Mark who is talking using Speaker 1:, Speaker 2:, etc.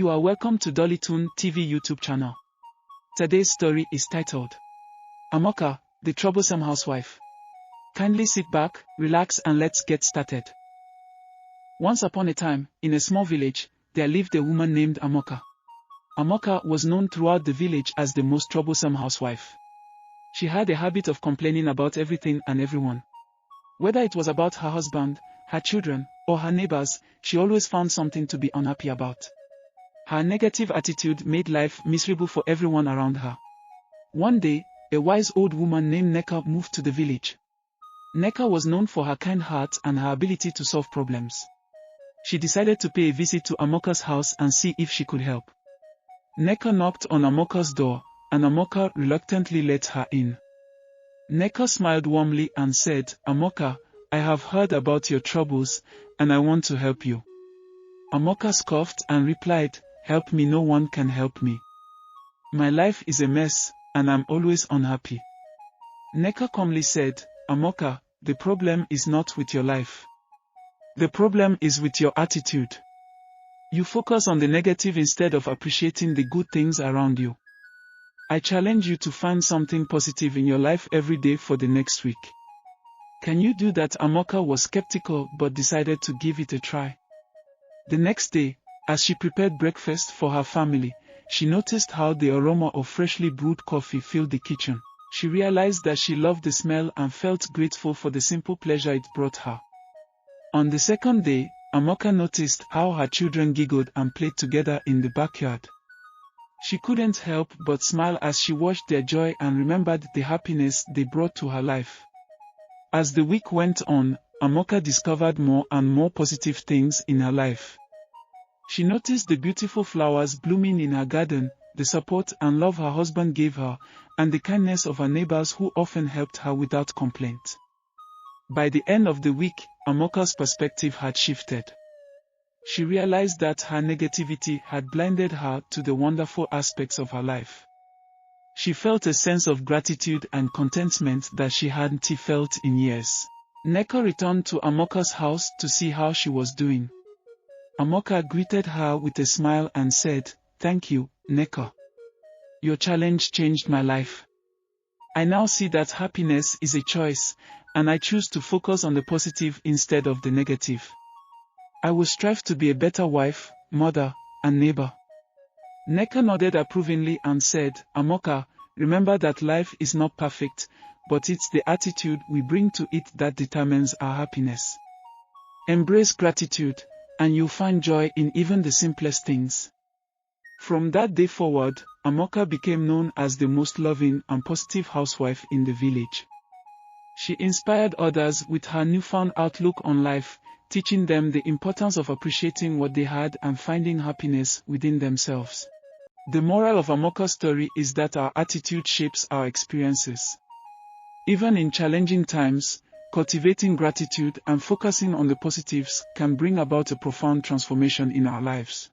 Speaker 1: You are welcome to Dollytoon TV YouTube channel. Today's story is titled Amaka, the Troublesome Housewife. Kindly sit back, relax and let's get started. Once upon a time, in a small village, there lived a woman named Amaka. Amaka was known throughout the village as the most troublesome housewife. She had a habit of complaining about everything and everyone. Whether it was about her husband, her children, or her neighbors, she always found something to be unhappy about. Her negative attitude made life miserable for everyone around her. One day, a wise old woman named Neka moved to the village. Neka was known for her kind heart and her ability to solve problems. She decided to pay a visit to Amaka's house and see if she could help. Neka knocked on Amaka's door, and Amaka reluctantly let her in. Neka smiled warmly and said, "Amaka, I have heard about your troubles, and I want to help you." Amaka scoffed and replied, "Help me, no one can help me. My life is a mess, and I'm always unhappy." Neka calmly said, "Amaka, the problem is not with your life. The problem is with your attitude. You focus on the negative instead of appreciating the good things around you. I challenge you to find something positive in your life every day for the next week. Can you do that?" Amaka was skeptical but decided to give it a try. The next day, as she prepared breakfast for her family, she noticed how the aroma of freshly brewed coffee filled the kitchen. She realized that she loved the smell and felt grateful for the simple pleasure it brought her. On the second day, Amaka noticed how her children giggled and played together in the backyard. She couldn't help but smile as she watched their joy and remembered the happiness they brought to her life. As the week went on, Amaka discovered more and more positive things in her life. She noticed the beautiful flowers blooming in her garden, the support and love her husband gave her, and the kindness of her neighbors who often helped her without complaint. By the end of the week, Amaka's perspective had shifted. She realized that her negativity had blinded her to the wonderful aspects of her life. She felt a sense of gratitude and contentment that she hadn't felt in years. Neka returned to Amaka's house to see how she was doing. Amaka greeted her with a smile and said, "Thank you, Neka. Your challenge changed my life. I now see that happiness is a choice, and I choose to focus on the positive instead of the negative. I will strive to be a better wife, mother, and neighbor." Neka nodded approvingly and said, "Amaka, remember that life is not perfect, but it's the attitude we bring to it that determines our happiness. Embrace gratitude, and you'll find joy in even the simplest things." From that day forward, Amaka became known as the most loving and positive housewife in the village. She inspired others with her newfound outlook on life, teaching them the importance of appreciating what they had and finding happiness within themselves. The moral of Amaka's story is that our attitude shapes our experiences. Even in challenging times, cultivating gratitude and focusing on the positives can bring about a profound transformation in our lives.